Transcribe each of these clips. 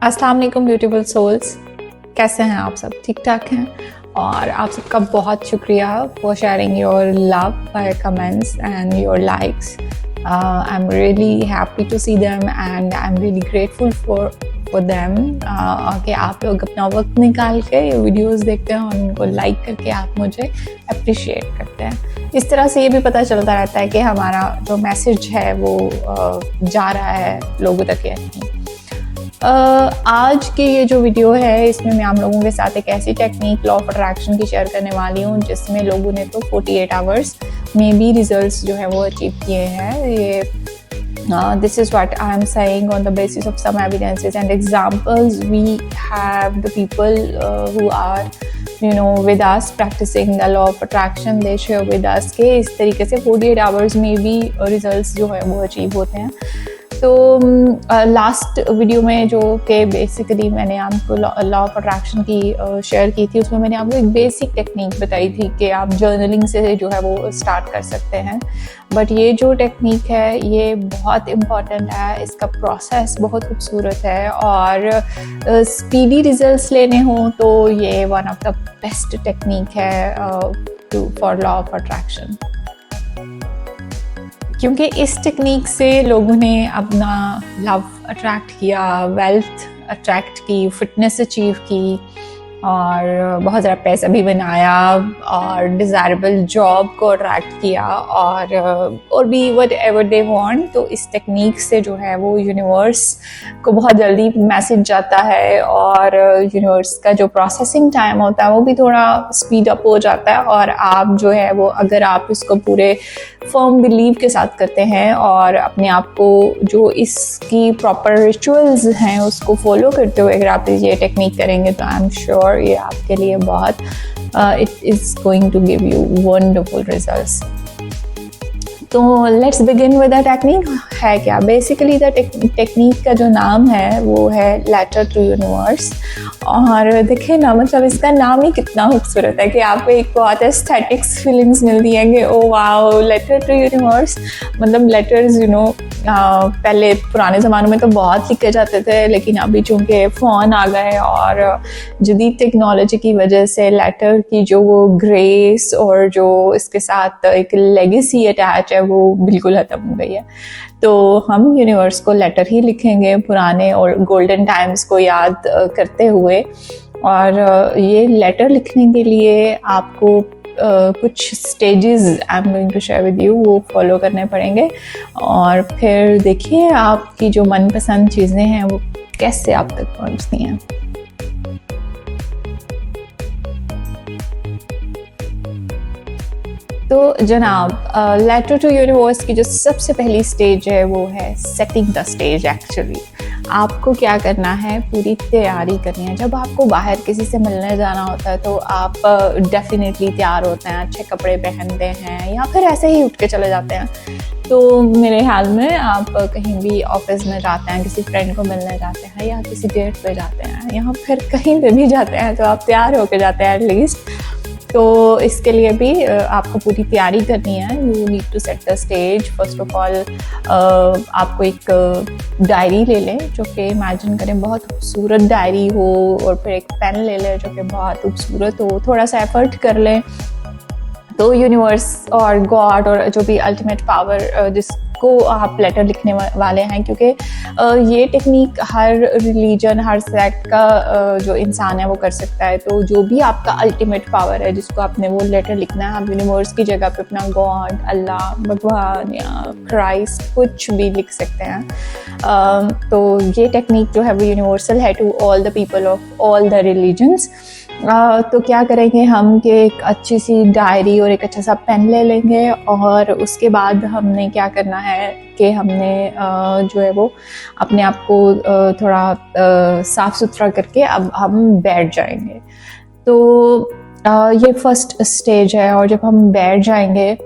अस्सलाम वालेकुम beautiful souls, कैसे हैं आप सब? ठीक ठाक हैं? और आप सबका बहुत शुक्रिया for sharing your love by comments and your likes. I am really happy to see them and I am really grateful for them कि आप लोग अपना वक्त निकाल के ये वीडियोस देखते हैं और उनको लाइक करके आप मुझे अप्रिशिएट करते हैं. इस तरह से ये भी पता चलता रहता है कि हमारा जो मैसेज है वो जा रहा है लोगों तक या नहीं. आज की ये जो वीडियो है इसमें मैं आप लोगों के साथ एक ऐसी टेक्निक लॉ ऑफ अट्रैक्शन की शेयर करने वाली हूँ जिसमें लोगों ने तो 48 आवर्स में भी रिजल्ट्स जो है वो अचीव किए हैं. ये this is what I am saying on the basis of some evidences and examples. We have the people who are with us practicing the law of attraction. They share with us कि इस तरीके से 48 hours में भी results जो है वो achieve होते हैं. तो लास्ट वीडियो में जो कि बेसिकली मैंने आपको लॉ ऑफ अट्रैक्शन की शेयर की थी, उसमें मैंने आपको एक बेसिक टेक्निक बताई थी कि आप जर्नलिंग से जो है वो स्टार्ट कर सकते हैं. बट ये जो टेक्निक है ये बहुत इम्पॉर्टेंट है, इसका प्रोसेस बहुत खूबसूरत है और स्पीडी रिजल्ट्स लेने हों तो ये one of the best technique है फॉर लॉ ऑफ अट्रैक्शन. क्योंकि इस टेक्निक से लोगों ने अपना लव अट्रैक्ट किया, वेल्थ अट्रैक्ट की, फिटनेस अचीव की और बहुत ज़्यादा पैसा भी बनाया और डिज़ायरेबल जॉब को अट्रैक्ट किया और भी वट एवर दे वांट. तो इस टेक्निक से जो है वो यूनिवर्स को बहुत जल्दी मैसेज जाता है और यूनिवर्स का जो प्रोसेसिंग टाइम होता है वो भी थोड़ा स्पीड अप हो जाता है. और आप जो है वो अगर आप इसको पूरे फर्म बिलीव के साथ करते हैं और अपने आप को जो इसकी प्रॉपर रिचुअल्स हैं उसको फॉलो करते हुए अगर आप ये टेक्निक करेंगे तो आई एम श्योर ये आपके लिए बहुत it is going to give you wonderful results. तो let's begin with the technique. है क्या बेसिकली द टेक्निक का जो नाम है वो है लेटर टू यूनिवर्स. और देखिए ना, मतलब इसका नाम ही कितना खूबसूरत है कि आपको एक बहुत एस्थेटिक्स फीलिंग्स मिलती हैं कि oh wow letter to universe. मतलब लेटर्स पहले पुराने ज़मानों में तो बहुत लिखे जाते थे, लेकिन अभी चूँकि फ़ोन आ गए और जदीद टेक्नोलॉजी की वजह से लेटर की जो वो ग्रेस और जो इसके साथ एक लेगेसी अटैच है वो बिल्कुल ख़त्म हो गई है. तो हम यूनिवर्स को लेटर ही लिखेंगे पुराने और गोल्डन टाइम्स को याद करते हुए. और ये लेटर लिखने के लिए आपको कुछ stages I am going to share with you वो फॉलो करने पड़ेंगे और फिर देखिए आपकी जो मनपसंद चीज़ें हैं वो कैसे आप तक पहुंचती हैं. तो जनाब, लेटर टू यूनिवर्स की जो सबसे पहली स्टेज है वो है सेटिंग द स्टेज. एक्चुअली आपको क्या करना है, पूरी तैयारी करनी है. जब आपको बाहर किसी से मिलने जाना होता है तो आप डेफिनेटली तैयार होते हैं, अच्छे कपड़े पहनते हैं या फिर ऐसे ही उठ के चले जाते हैं. तो मेरे ख्याल में आप कहीं भी ऑफिस में जाते हैं, किसी फ्रेंड को मिलने जाते हैं या किसी डेट पे जाते हैं या फिर कहीं पे भी जाते हैं तो आप तैयार होके जाते हैं एटलीस्ट. तो इसके लिए भी आपको पूरी तैयारी करनी है. You need to set the stage. First of all आपको एक डायरी ले लें जो कि इमेजिन करें बहुत खूबसूरत डायरी हो, और फिर एक पेन ले लें जो कि बहुत खूबसूरत हो. थोड़ा सा एफर्ट कर लें तो यूनिवर्स और गॉड और जो भी अल्टीमेट पावर जिसको आप लेटर लिखने वाले हैं, क्योंकि ये टेक्निक हर रिलीजन हर सेक्ट का जो इंसान है वो कर सकता है. तो जो भी आपका अल्टीमेट पावर है जिसको आपने वो लेटर लिखना है, आप यूनिवर्स की जगह पे अपना गॉड, अल्लाह, भगवान या क्राइस्ट कुछ भी लिख सकते हैं. तो ये टेक्निक जो है वो यूनिवर्सल है to all the people of all the religions. तो क्या करेंगे हम कि एक अच्छी सी डायरी और एक अच्छा सा पेन ले लेंगे और उसके बाद हमने क्या करना है कि हमने जो है वो अपने आप को थोड़ा साफ़ सुथरा करके अब हम बैठ जाएंगे. तो ये फर्स्ट स्टेज है. और जब हम बैठ जाएंगे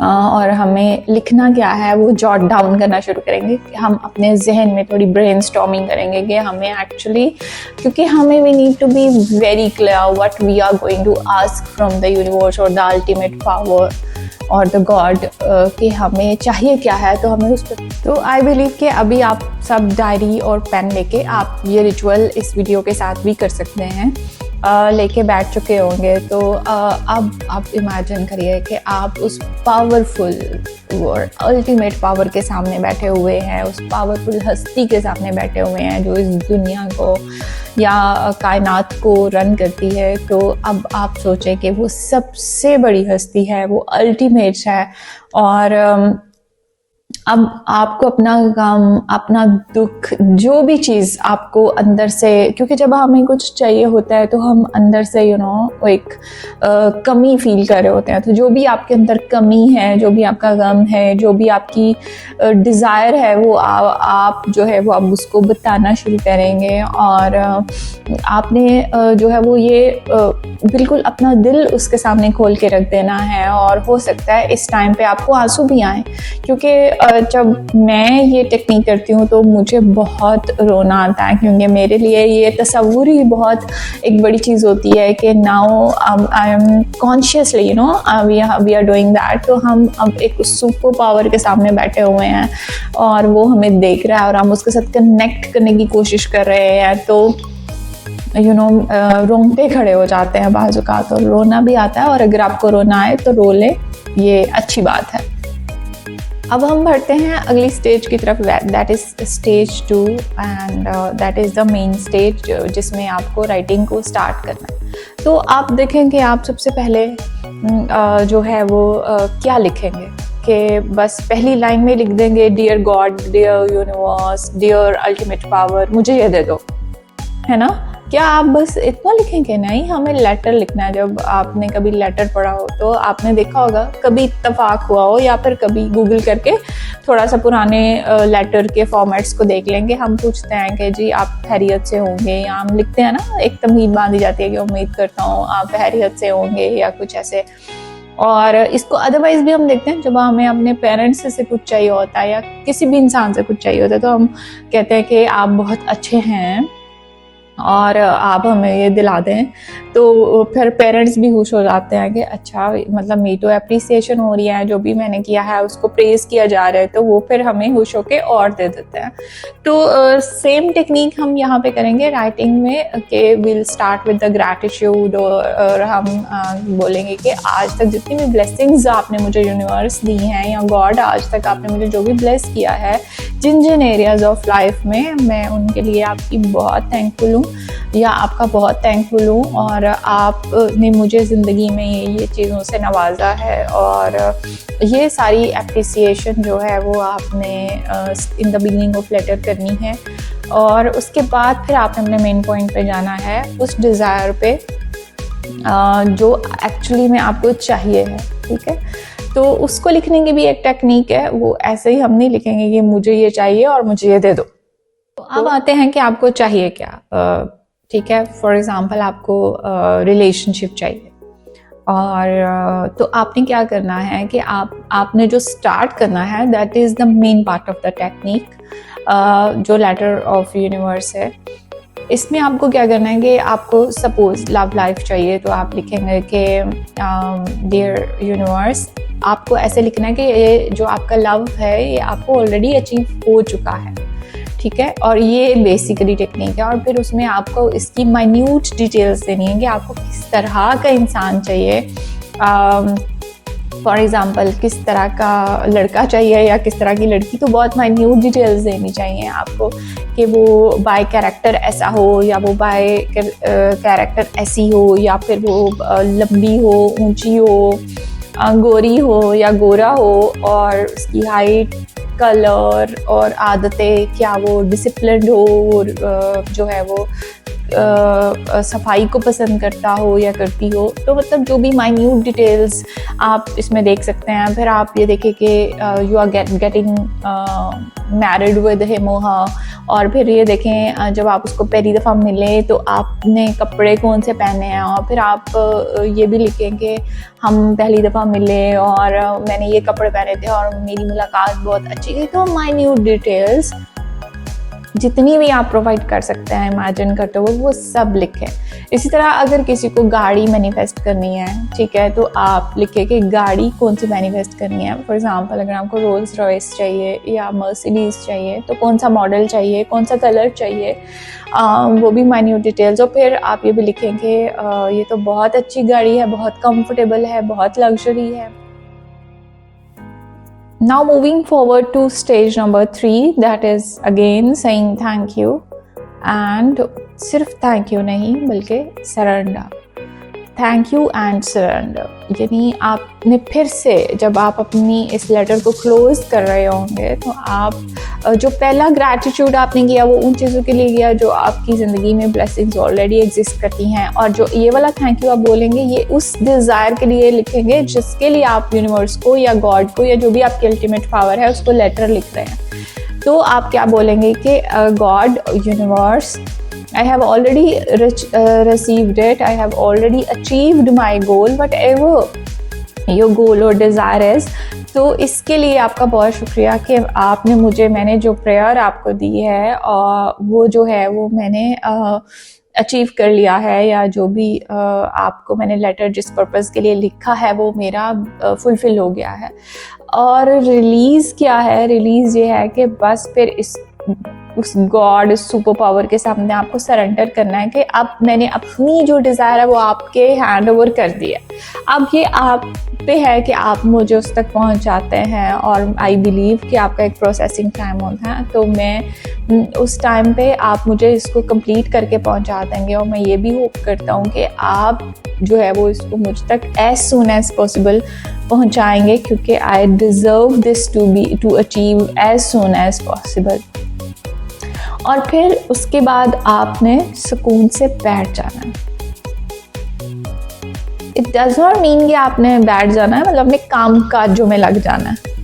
और हमें लिखना क्या है वो जॉट डाउन करना शुरू करेंगे. हम अपने जहन में थोड़ी ब्रेनस्टॉर्मिंग करेंगे कि हमें एक्चुअली, क्योंकि हमें we need to be very clear what we are going to ask from the universe और द अल्टीमेट पावर. और द गॉड कि हमें चाहिए क्या है, तो हमें उस पर, तो आई बिलीव कि अभी आप सब डायरी और पेन लेके आप ये रिचुअल इस वीडियो के साथ भी कर सकते हैं, लेके बैठ चुके होंगे। तो अब आप इमेजिन करिए कि आप उस पावरफुल और अल्टीमेट पावर के सामने बैठे हुए हैं, उस पावरफुल हस्ती के सामने बैठे हुए हैं जो इस दुनिया को या कायनात को रन करती है। तो अब आप सोचें कि वो सबसे बड़ी हस्ती है, वो अल्टीमेट है, और अब आपको अपना गम, अपना दुख, जो भी चीज़ आपको अंदर से, क्योंकि जब हमें कुछ चाहिए होता है तो हम अंदर से एक कमी फील कर रहे होते हैं। तो जो भी आपके अंदर कमी है, जो भी आपका गम है, जो भी आपकी डिज़ायर है, वो आप जो है वो अब उसको बताना शुरू करेंगे। और आपने जो है वो ये बिल्कुल अपना दिल उसके सामने खोल के रख देना है। और हो सकता है इस टाइम पे आपको आंसू भी आए, क्योंकि जब मैं ये टेक्निक करती हूँ तो मुझे बहुत रोना आता है, क्योंकि मेरे लिए ये तस्वुर ही बहुत एक बड़ी चीज़ होती है कि now I am consciously we are doing that. तो हम अब एक सुपर पावर के सामने बैठे हुए हैं और वो हमें देख रहा है और हम उसके साथ कनेक्ट करने की कोशिश कर रहे हैं। तो रोंगटे खड़े हो जाते हैं बाजू का, तो रोना भी आता है। और अगर आपको रोना आए तो रो ले, ये अच्छी बात है। अब हम बढ़ते हैं अगली स्टेज की तरफ, that is stage 2 and that is the main stage, जिसमें आपको राइटिंग को स्टार्ट करना है। तो आप देखेंगे आप सबसे पहले जो है वो क्या लिखेंगे कि बस पहली लाइन में लिख देंगे dear God, dear universe, dear ultimate power, मुझे ये दे दो, है ना। क्या आप बस इतना लिखेंगे? नहीं, हमें लेटर लिखना है। जब आपने कभी लेटर पढ़ा हो तो आपने देखा होगा, कभी इत्तेफाक हुआ हो या फिर कभी गूगल करके थोड़ा सा पुराने लेटर के फॉर्मेट्स को देख लेंगे। हम पूछते हैं कि जी आप खैरियत से होंगे, या हम लिखते हैं ना, एक तमहीद बांधी जाती है कि उम्मीद करता हूँ आप खैरियत से होंगे या कुछ ऐसे। और इसको अदरवाइज भी हम देखते हैं, जब हमें अपने पेरेंट्स से कुछ चाहिए होता है या किसी भी इंसान से कुछ चाहिए होता है तो हम कहते हैं कि आप बहुत अच्छे हैं और आप हमें ये दिला दें। तो फिर पेरेंट्स भी खुश हो जाते हैं कि अच्छा, मतलब मेरी तो अप्रिसिएशन हो रही है, जो भी मैंने किया है उसको प्रेज किया जा रहा है, तो वो फिर हमें खुश होकर और दे देते हैं। तो सेम टेक्निक हम यहाँ पे करेंगे राइटिंग में कि will start with the gratitude. और हम बोलेंगे कि आज तक जितनी भी ब्लेसिंग्स आपने मुझे यूनिवर्स दी हैं, या गॉड आज तक आपने मुझे जो भी ब्लेस किया है जिन जिन एरियाज ऑफ लाइफ में, मैं उनके लिए आपकी बहुत थैंकफुल हूँ या आपका बहुत थैंकफुल हूँ। और आपने मुझे ज़िंदगी में ये चीज़ों से नवाजा है। और ये सारी अप्रिसिएशन जो है वो आपने in the beginning of letter करनी है। और उसके बाद फिर आपने अपने मेन पॉइंट पे जाना है, उस डिज़ायर पे जो एक्चुअली में आपको चाहिए है, ठीक है। तो उसको लिखने की भी एक टेक्निक है, वो ऐसे ही हम नहीं लिखेंगे कि मुझे ये चाहिए और मुझे ये दे दो। तो अब आते हैं कि आपको चाहिए क्या, ठीक है। फॉर एग्जांपल आपको रिलेशनशिप चाहिए, और तो आपने क्या करना है कि आपने जो स्टार्ट करना है, that is the main part of the technique, जो लेटर ऑफ यूनिवर्स है। इसमें आपको क्या करना है कि आपको सपोज लव लाइफ चाहिए, तो आप लिखेंगे कि डियर यूनिवर्स, आपको ऐसे लिखना है कि ये जो आपका लव है ये आपको ऑलरेडी अचीव हो चुका है, ठीक है। और ये बेसिकली टेक्निक है। और फिर उसमें आपको इसकी माइन्यूट डिटेल्स देनी है कि आपको किस तरह का इंसान चाहिए। फॉर एग्ज़ाम्पल किस तरह का लड़का चाहिए या किस तरह की लड़की, तो बहुत माइन्यूट डिटेल्स देनी चाहिए आपको कि वो बाय कैरेक्टर ऐसा हो, या वो बाय कैरेक्टर ऐसी हो, या फिर वो लंबी हो, ऊंची हो, गोरी हो या गोरा हो, और उसकी हाइट, कलर और आदतें, क्या वो डिसिप्लिन्ड हो, और जो है वो सफाई को पसंद करता हो या करती हो। तो मतलब जो भी माइन्यूट डिटेल्स आप इसमें देख सकते हैं। फिर आप ये देखें कि you are getting married with him और हर। और फिर ये देखें जब आप उसको पहली दफ़ा मिले तो आपने कपड़े कौन से पहने हैं। और फिर आप ये भी लिखें कि हम पहली दफ़ा मिले और मैंने ये कपड़े पहने थे और मेरी मुलाकात बहुत अच्छी थी। तो माइन्यूट डिटेल्स जितनी भी आप प्रोवाइड कर सकते हैं इमेजिन करते हो वो सब लिखें। इसी तरह अगर किसी को गाड़ी मैनिफेस्ट करनी है, ठीक है, तो आप लिखें कि गाड़ी कौन सी मैनिफेस्ट करनी है। फॉर एग्जांपल अगर आपको रोल्स रॉयस चाहिए या मर्सिडीज चाहिए तो कौन सा मॉडल चाहिए, कौन सा कलर चाहिए, वो भी माइन्यूट डिटेल्स। और फिर आप ये भी लिखें कि ये तो बहुत अच्छी गाड़ी है, बहुत कंफर्टेबल है, बहुत लग्जरी है। Now moving forward to stage number 3, that is again saying thank you, and सिर्फ थैंक यू नहीं बल्कि surrender. Thank you and surrender यानी आपने फिर से जब आप अपनी इस लेटर को क्लोज कर रहे होंगे तो आप जो पहला ग्रैटिट्यूड आपने किया वो उन चीज़ों के लिए किया जो आपकी ज़िंदगी में ब्लेसिंग्स ऑलरेडी एग्जिस्ट करती हैं, और जो ये वाला थैंक यू आप बोलेंगे ये उस डिज़ायर के लिए लिखेंगे जिसके लिए आप यूनिवर्स को या गॉड को या जो भी आपकी अल्टीमेट पावर है उसको लेटर लिख रहे हैं। तो आप क्या बोलेंगे कि God, universe, I have already received it. I have already achieved my goal, whatever your goal or desire is. तो इसके लिए आपका बहुत शुक्रिया कि आपने मुझे, मैंने जो प्रेयर आपको दी है और वो जो है वो मैंने अचीव कर लिया है, या जो भी आपको मैंने लेटर जिस पर्पज़ के लिए लिखा है वो मेरा फुलफिल हो गया है। और रिलीज़ क्या है? रिलीज़ ये है कि बस फिर उस गॉड, उस सुपर पावर के सामने आपको सरेंडर करना है कि अब मैंने अपनी जो डिज़ायर है वो आपके हैंड ओवर कर दिया। अब ये आप पे है कि आप मुझे उस तक पहुंच जाते हैं, और आई बिलीव कि आपका एक प्रोसेसिंग टाइम होता है, तो मैं उस टाइम पे आप मुझे इसको कंप्लीट करके पहुंचा देंगे। और मैं ये भी होप करता हूँ कि आप जो है वो इसको मुझ तक एज सून एज पॉसिबल पहुँचाएंगे, क्योंकि I deserve this to achieve as soon as possible. और फिर उसके बाद आपने सुकून से बैठ जाना है। इट डज नॉट मीन कि आपने बैठ जाना है, मतलब अपने काम काजों में लग जाना है।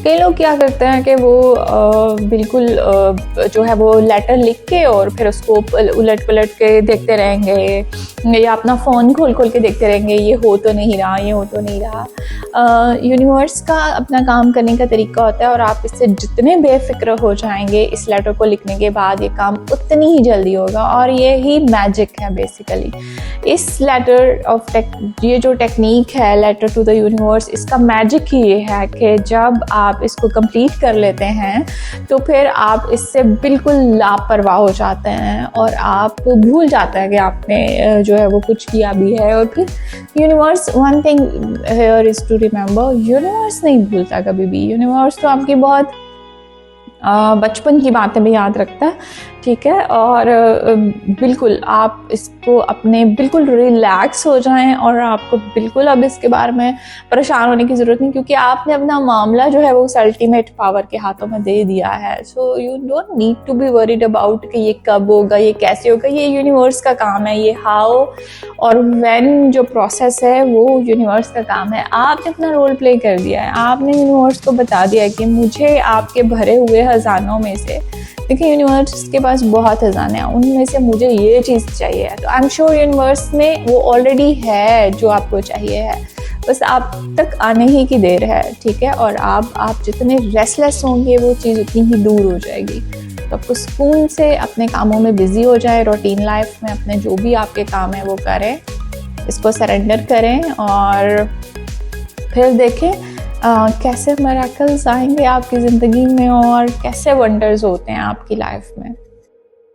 कई लोग क्या करते हैं कि वो बिल्कुल जो है वो लेटर लिख के और फिर उसको उलट पलट के देखते रहेंगे, या अपना फ़ोन खोल के देखते रहेंगे, ये हो तो नहीं रहा, ये हो तो नहीं रहा। यूनिवर्स का अपना काम करने का तरीका होता है, और आप इससे जितने बेफिक्र हो जाएंगे इस लेटर को लिखने के बाद ये काम उतनी ही जल्दी होगा। और ये ही मैजिक है बेसिकली। इस लेटर ऑफ ये जो टेक्निक है लेटर टू द यूनिवर्स, इसका मैजिक ही ये है कि जब आप इसको कंप्लीट कर लेते हैं तो फिर आप इससे बिल्कुल लापरवाह हो जाते हैं और आप भूल जाते हैं कि आपने जो है वो कुछ किया भी है। और फिर universe, one thing here is to remember, universe नहीं भूलता कभी भी। यूनिवर्स तो आपकी बहुत बचपन की बातें भी याद रखता है, ठीक है। और बिल्कुल आप इसको अपने बिल्कुल रिलैक्स हो जाएं, और आपको बिल्कुल अब इसके बारे में परेशान होने की ज़रूरत नहीं, क्योंकि आपने अपना मामला जो है वो उस अल्टीमेट पावर के हाथों में दे दिया है। So you don't need to be worried about कि ये कब होगा, ये कैसे होगा। ये यूनिवर्स का काम है। ये हाउ और व्हेन जो प्रोसेस है वो यूनिवर्स का काम है। आपने अपना रोल प्ले कर दिया है। आपने यूनिवर्स को बता दिया है कि मुझे आपके भरे हुए खजानों में से, देखिए यूनिवर्स के पास बहुत खजाने हैं, उनमें से मुझे ये चीज़ चाहिए है। तो आई एम श्योर यूनिवर्स में वो ऑलरेडी है जो आपको चाहिए है, बस आप तक आने ही की देर है, ठीक है। और आप जितने रेस्टलेस होंगे वो चीज़ उतनी ही दूर हो जाएगी। तो आपको सुकून से अपने कामों में बिजी हो जाए, रूटीन लाइफ में अपने जो भी आपके काम है वो करें, इसको सरेंडर करें, और फिर देखें कैसे मिरेकल्स आएंगे आपकी ज़िंदगी में और कैसे वंडर्स होते हैं आपकी लाइफ में।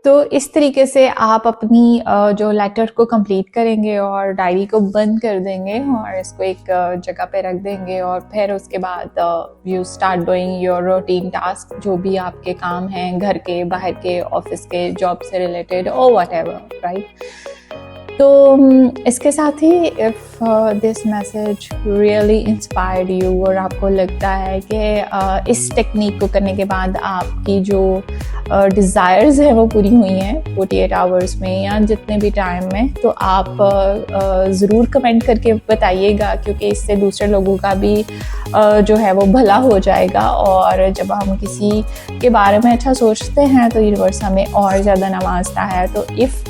तो इस तरीके से आप अपनी जो लेटर को कंप्लीट करेंगे और डायरी को बंद कर देंगे और इसको एक जगह पे रख देंगे, और फिर उसके बाद you start doing your routine task, जो भी आपके काम हैं, घर के, बाहर के, ऑफिस के, जॉब से रिलेटेड और व्हाटएवर, राइट। तो इसके साथ ही if this message really inspired you और आपको लगता है कि इस टेक्निक को करने के बाद आपकी जो डिज़ायर्स हैं वो पूरी हुई हैं 48 आवर्स में या जितने भी टाइम में, तो आप ज़रूर कमेंट करके बताइएगा, क्योंकि इससे दूसरे लोगों का भी जो है वो भला हो जाएगा। और जब हम किसी के बारे में अच्छा सोचते हैं तो यूनिवर्स हमें और ज़्यादा नवाजता है। तो इफ़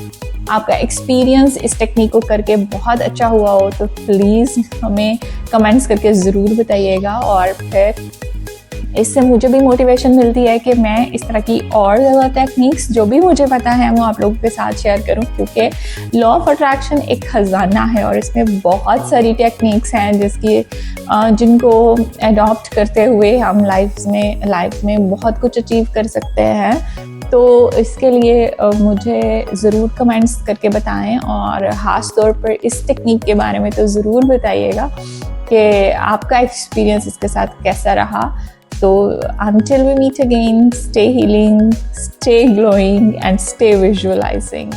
आपका एक्सपीरियंस इस टेक्निक को करके बहुत अच्छा हुआ हो तो प्लीज़ हमें कमेंट्स करके ज़रूर बताइएगा, और फिर इससे मुझे भी मोटिवेशन मिलती है कि मैं इस तरह की और ज़्यादा टेक्निक्स जो भी मुझे पता है वो आप लोगों के साथ शेयर करूं, क्योंकि लॉ ऑफ अट्रैक्शन एक ख़जाना है और इसमें बहुत सारी टेक्निक्स हैं जिनको अडॉप्ट करते हुए हम लाइफ में बहुत कुछ अचीव कर सकते हैं। तो इसके लिए मुझे ज़रूर कमेंट्स करके बताएं और ख़ास तौर पर इस टेक्निक के बारे में तो ज़रूर बताइएगा कि आपका एक्सपीरियंस इसके साथ कैसा रहा। तो until we meet again, stay healing, stay glowing and stay visualizing.